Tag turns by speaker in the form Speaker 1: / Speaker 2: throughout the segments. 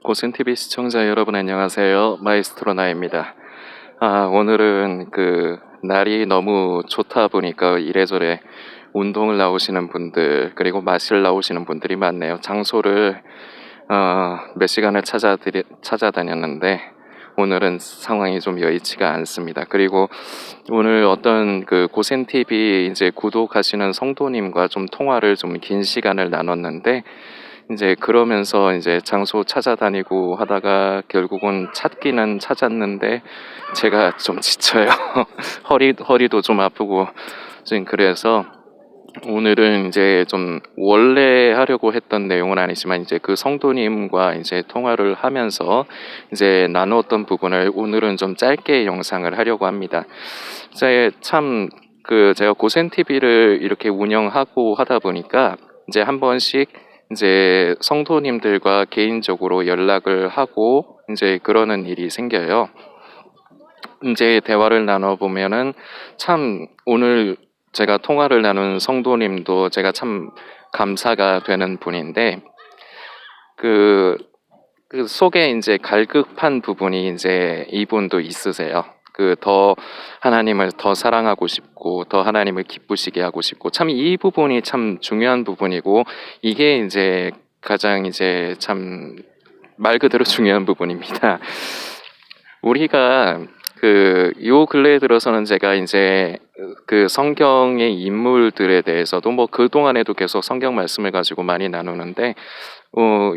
Speaker 1: 고센TV 시청자 여러분 안녕하세요. 마에스트로 나입니다. 오늘은 날이 너무 좋다 보니까 이래저래 운동을 나오시는 분들 그리고 마실 나오시는 분들이 많네요. 장소를 몇 시간을 찾아다녔는데 오늘은 상황이 좀 여의치가 않습니다. 그리고 오늘 어떤 고센TV 이제 구독하시는 성도님과 좀 통화를 좀 긴 시간을 나눴는데 이제 그러면서 이제 장소 찾아다니고 하다가 결국은 찾기는 찾았는데 제가 좀 지쳐요. 허리도 좀 아프고 지금 그래서 오늘은 이제 좀 원래 하려고 했던 내용은 아니지만 이제 그 성도님과 이제 통화를 하면서 이제 나누었던 부분을 오늘은 좀 짧게 영상을 하려고 합니다. 제가 고센 TV를 이렇게 운영하고 하다 보니까 이제 한 번씩 이제 성도님들과 개인적으로 연락을 하고 이제 그러는 일이 생겨요. 이제 대화를 나눠보면은 참 오늘 제가 통화를 나눈 성도님도 제가 참 감사가 되는 분인데 그 속에 이제 갈급한 부분이 이제 이분도 있으세요. 더 하나님을 더 사랑하고 싶고 더 하나님을 기쁘시게 하고 싶고 참 이 부분이 참 중요한 부분이고 이게 이제 가장 이제 참 말 그대로 중요한 부분입니다. 우리가 요 근래에 들어서는 제가 이제 성경의 인물들에 대해서도 뭐 그동안에도 계속 성경 말씀을 가지고 많이 나누는데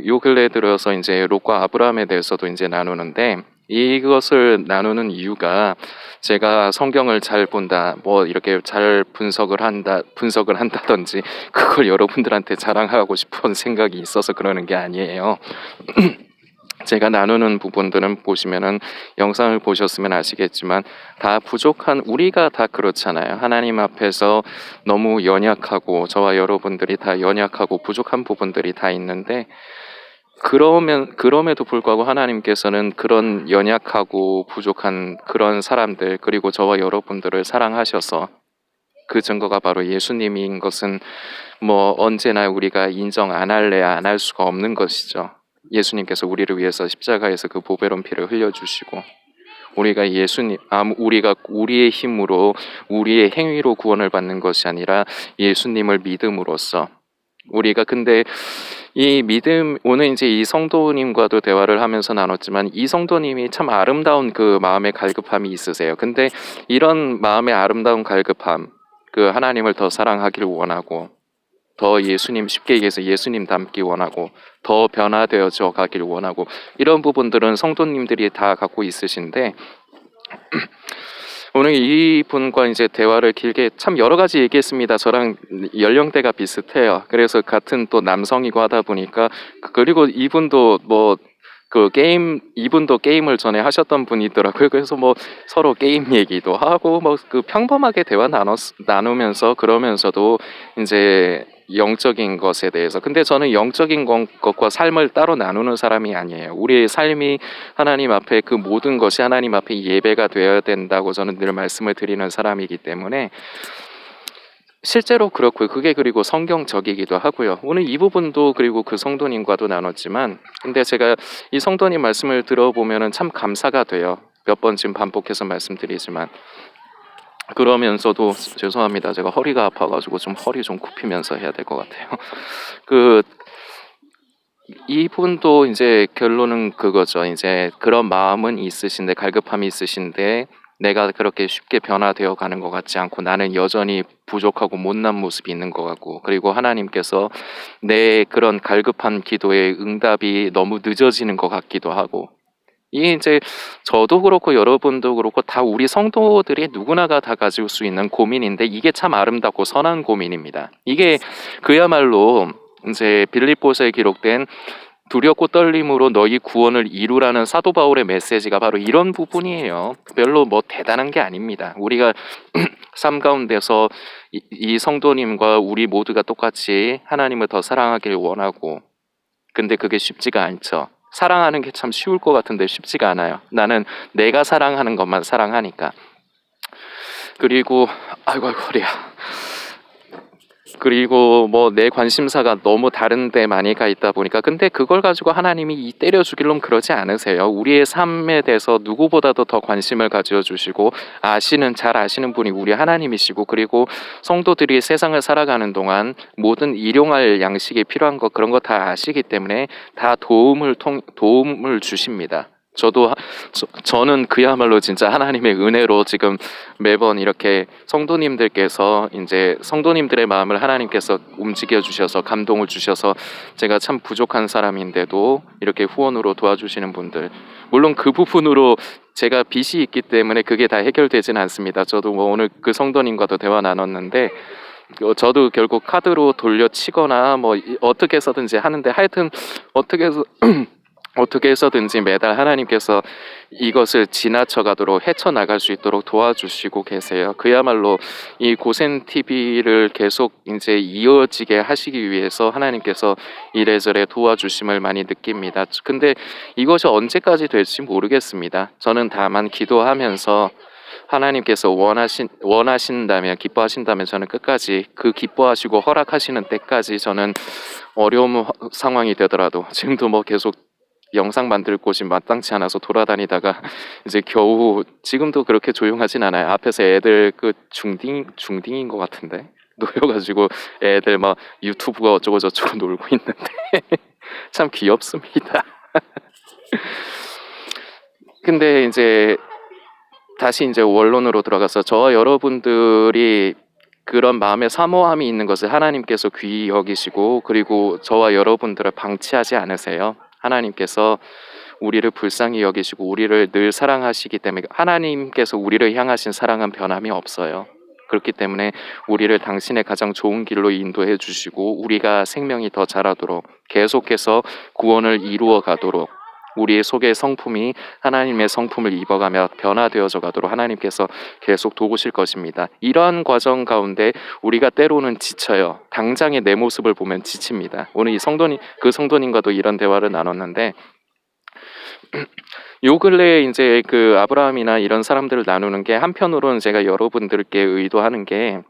Speaker 1: 요 근래에 들어서 이제 롯과 아브라함에 대해서도 이제 나누는데 이것을 나누는 이유가 제가 성경을 잘 본다, 뭐 이렇게 잘 분석을 한다든지 그걸 여러분들한테 자랑하고 싶은 생각이 있어서 그러는 게 아니에요. 제가 나누는 부분들은 보시면은 영상을 보셨으면 아시겠지만 다 부족한 우리가 다 그렇잖아요. 하나님 앞에서 너무 연약하고 저와 여러분들이 다 연약하고 부족한 부분들이 다 있는데 그럼에도 불구하고 하나님께서는 그런 연약하고 부족한 그런 사람들 그리고 저와 여러분들을 사랑하셔서 그 증거가 바로 예수님인 것은 뭐 언제나 우리가 인정 안 할래야 안 할 수가 없는 것이죠. 예수님께서 우리를 위해서 십자가에서 그 보배로운 피를 흘려주시고 우리가 우리의 힘으로 우리의 행위로 구원을 받는 것이 아니라 예수님을 믿음으로써 우리가 근데 이 믿음 오늘 이제 이 성도님과도 대화를 하면서 나눴지만 이 성도님이 참 아름다운 그 마음의 갈급함이 있으세요. 근데 이런 마음의 아름다운 갈급함 하나님을 더 사랑하기를 원하고 더 쉽게 얘기해서 예수님 닮기 원하고 더 변화되어져 가길 원하고 이런 부분들은 성도님들이 다 갖고 있으신데 오늘 이분과 이제 대화를 길게 참 여러 가지 얘기했습니다. 저랑 연령대가 비슷해요. 그래서 같은 또 남성이고 하다 보니까 그리고 이분도 이분도 게임을 전에 하셨던 분이더라고요. 그래서 뭐 서로 게임 얘기도 하고 뭐 평범하게 대화 나누면서 그러면서도 이제 영적인 것에 대해서 근데 저는 영적인 것과 삶을 따로 나누는 사람이 아니에요. 우리의 삶이 하나님 앞에 그 모든 것이 하나님 앞에 예배가 되어야 된다고 저는 늘 말씀을 드리는 사람이기 때문에 실제로 그렇고요. 그게 그리고 성경적이기도 하고요. 오늘 이 부분도 그리고 그 성도님과도 나눴지만 근데 제가 이 성도님 말씀을 들어보면은 참 감사가 돼요. 몇 번 지금 반복해서 말씀드리지만 그러면서도 죄송합니다. 제가 허리가 아파가지고 좀 허리 좀 굽히면서 해야 될 것 같아요. 이분도 이제 결론은 그거죠. 이제 그런 마음은 있으신데 갈급함이 있으신데 내가 그렇게 쉽게 변화되어 가는 것 같지 않고 나는 여전히 부족하고 못난 모습이 있는 것 같고 그리고 하나님께서 내 그런 갈급한 기도의 응답이 너무 늦어지는 것 같기도 하고 이게 이제 저도 그렇고 여러분도 그렇고 다 우리 성도들이 누구나가 다 가질 수 있는 고민인데 이게 참 아름답고 선한 고민입니다. 이게 그야말로 이제 빌립보서에 기록된 두렵고 떨림으로 너희 구원을 이루라는 사도 바울의 메시지가 바로 이런 부분이에요. 별로 뭐 대단한 게 아닙니다. 우리가 삶 가운데서 이 성도님과 우리 모두가 똑같이 하나님을 더 사랑하길 원하고 근데 그게 쉽지가 않죠. 사랑하는 게 참 쉬울 것 같은데 쉽지가 않아요. 나는 내가 사랑하는 것만 사랑하니까. 그리고 아이고 허리야. 그리고 뭐 내 관심사가 너무 다른 데 많이 가 있다 보니까, 근데 그걸 가지고 하나님이 이 때려 죽일놈 그러지 않으세요. 우리의 삶에 대해서 누구보다도 더 관심을 가져 주시고 잘 아시는 분이 우리 하나님이시고, 그리고 성도들이 세상을 살아가는 동안 모든 일용할 양식이 필요한 것, 그런 거 다 아시기 때문에 다 도움을 주십니다. 저는 그야말로 진짜 하나님의 은혜로 지금 매번 이렇게 성도님들의 마음을 하나님께서 움직여 주셔서 감동을 주셔서, 제가 참 부족한 사람인데도 이렇게 후원으로 도와주시는 분들, 물론 그 부분으로 제가 빚이 있기 때문에 그게 다 해결되지는 않습니다. 저도 뭐 오늘 그 성도님과도 대화 나눴는데, 저도 결국 카드로 돌려치거나 뭐 어떻게 해서든지 하는데, 하여튼 어떻게 해서든지 매달 하나님께서 이것을 지나쳐 가도록 헤쳐나갈 수 있도록 도와주시고 계세요. 그야말로 이 고센 TV를 계속 이제 이어지게 하시기 위해서 하나님께서 이래저래 도와주심을 많이 느낍니다. 근데 이것이 언제까지 될지 모르겠습니다. 저는 다만 기도하면서 하나님께서 원하신다면, 기뻐하신다면 저는 끝까지 그 기뻐하시고 허락하시는 때까지, 저는 어려운 상황이 되더라도, 지금도 뭐 계속 영상 만들 곳이 마땅치 않아서 돌아다니다가 이제 겨우, 지금도 그렇게 조용하진 않아요. 앞에서 애들 중딩인 것 같은데 놓여가지고 애들 막 유튜브가 어쩌고 저쩌고 놀고 있는데 참 귀엽습니다. 근데 이제 다시 이제 원론으로 들어가서, 저와 여러분들이 그런 마음의 사모함이 있는 것을 하나님께서 귀히 여기시고, 그리고 저와 여러분들을 방치하지 않으세요. 하나님께서 우리를 불쌍히 여기시고 우리를 늘 사랑하시기 때문에, 하나님께서 우리를 향하신 사랑은 변함이 없어요. 그렇기 때문에 우리를 당신의 가장 좋은 길로 인도해 주시고, 우리가 생명이 더 자라도록, 계속해서 구원을 이루어 가도록, 우리의 속의 성품이 하나님의 성품을 입어가며 변화되어져 가도록 하나님께서 계속 도우실 것입니다. 이러한 과정 가운데 우리가 때로는 지쳐요. 당장의 내 모습을 보면 지칩니다. 오늘 그 성도님과도 이런 대화를 나눴는데, 요 근래에 이제 그 아브라함이나 이런 사람들을 나누는 게, 한편으로는 제가 여러분들께 의도하는 게,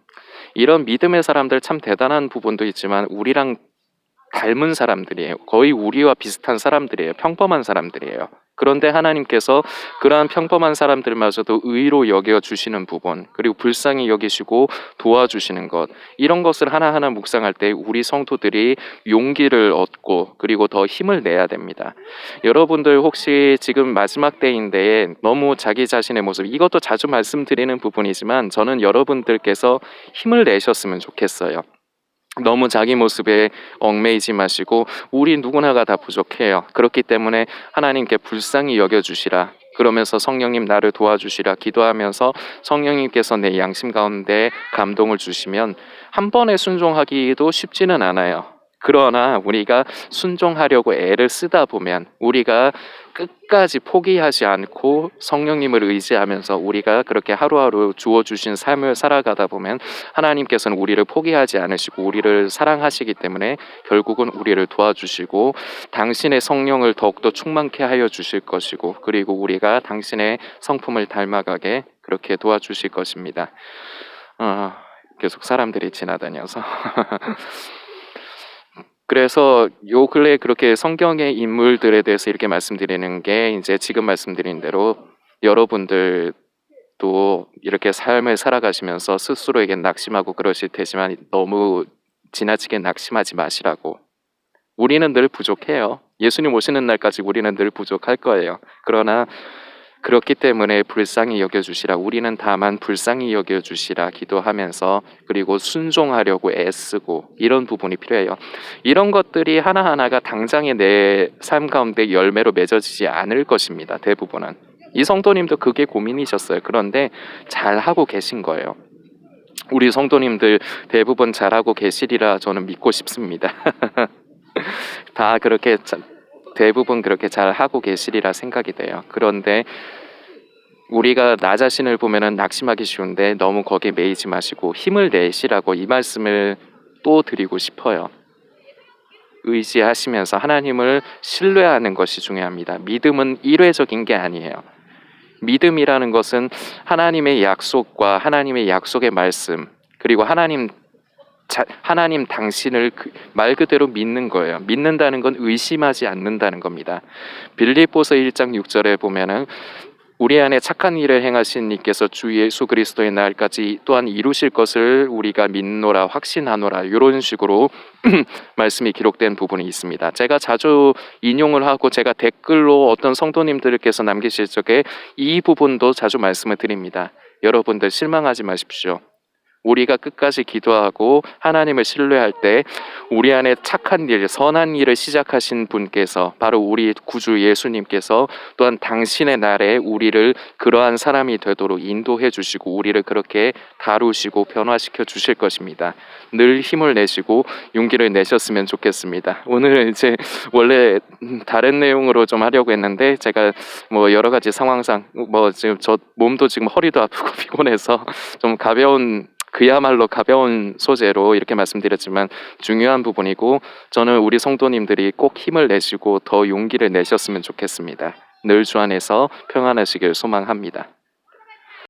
Speaker 1: 이런 믿음의 사람들 참 대단한 부분도 있지만 우리랑 닮은 사람들이에요. 거의 우리와 비슷한 사람들이에요. 평범한 사람들이에요. 그런데 하나님께서 그러한 평범한 사람들마저도 의로 여겨주시는 부분, 그리고 불쌍히 여기시고 도와주시는 것, 이런 것을 하나하나 묵상할 때 우리 성도들이 용기를 얻고 그리고 더 힘을 내야 됩니다. 여러분들 혹시 지금 마지막 때인데 너무 자기 자신의 모습, 이것도 자주 말씀드리는 부분이지만 저는 여러분들께서 힘을 내셨으면 좋겠어요. 너무 자기 모습에 얽매이지 마시고, 우리 누구나가 다 부족해요. 그렇기 때문에 하나님께 불쌍히 여겨주시라, 그러면서 성령님 나를 도와주시라 기도하면서 성령님께서 내 양심 가운데 감동을 주시면 한 번에 순종하기도 쉽지는 않아요. 그러나 우리가 순종하려고 애를 쓰다 보면, 우리가 끝까지 포기하지 않고 성령님을 의지하면서 우리가 그렇게 하루하루 주어주신 삶을 살아가다 보면, 하나님께서는 우리를 포기하지 않으시고 우리를 사랑하시기 때문에 결국은 우리를 도와주시고 당신의 성령을 더욱더 충만케 하여 주실 것이고, 그리고 우리가 당신의 성품을 닮아가게 그렇게 도와주실 것입니다. 계속 사람들이 지나다녀서 그래서 요 근래 그렇게 성경의 인물들에 대해서 이렇게 말씀드리는 게, 이제 지금 말씀드린 대로 여러분들도 이렇게 삶을 살아가시면서 스스로에게 낙심하고 그러실 테지만, 너무 지나치게 낙심하지 마시라고. 우리는 늘 부족해요. 예수님 오시는 날까지 우리는 늘 부족할 거예요. 그러나 그렇기 때문에 불쌍히 여겨주시라, 우리는 다만 불쌍히 여겨주시라 기도하면서, 그리고 순종하려고 애쓰고, 이런 부분이 필요해요. 이런 것들이 하나하나가 당장의 내 삶 가운데 열매로 맺어지지 않을 것입니다. 대부분은. 이 성도님도 그게 고민이셨어요. 그런데 잘하고 계신 거예요. 우리 성도님들 대부분 잘하고 계시리라 저는 믿고 싶습니다. 다 그렇게 대부분 그렇게 잘 하고 계시리라 생각이 돼요. 그런데 우리가 나 자신을 보면은 낙심하기 쉬운데, 너무 거기에 매이지 마시고 힘을 내시라고 이 말씀을 또 드리고 싶어요. 의지하시면서 하나님을 신뢰하는 것이 중요합니다. 믿음은 일회적인 게 아니에요. 믿음이라는 것은 하나님의 약속과 하나님의 약속의 말씀, 그리고 하나님 하나님 당신을 말 그대로 믿는 거예요. 믿는다는 건 의심하지 않는다는 겁니다. 빌립보서 1장 6절에 보면은 우리 안에 착한 일을 행하신 이께서 주 예수 그리스도의 날까지 또한 이루실 것을 우리가 믿노라 확신하노라 이런 식으로 말씀이 기록된 부분이 있습니다. 제가 자주 인용을 하고 제가 댓글로 어떤 성도님들께서 남기실 적에 이 부분도 자주 말씀을 드립니다. 여러분들 실망하지 마십시오. 우리가 끝까지 기도하고 하나님을 신뢰할 때 우리 안에 착한 일, 선한 일을 시작하신 분께서 바로 우리 구주 예수님께서 또한 당신의 날에 우리를 그러한 사람이 되도록 인도해 주시고 우리를 그렇게 다루시고 변화시켜 주실 것입니다. 늘 힘을 내시고 용기를 내셨으면 좋겠습니다. 오늘은 이제 원래 다른 내용으로 좀 하려고 했는데 제가 뭐 여러 가지 상황상 뭐 지금 저 몸도 지금 허리도 아프고 피곤해서 좀 그야말로 가벼운 소재로 이렇게 말씀드렸지만 중요한 부분이고 저는 우리 성도님들이 꼭 힘을 내시고 더 용기를 내셨으면 좋겠습니다. 늘 주 안에서 평안하시길 소망합니다.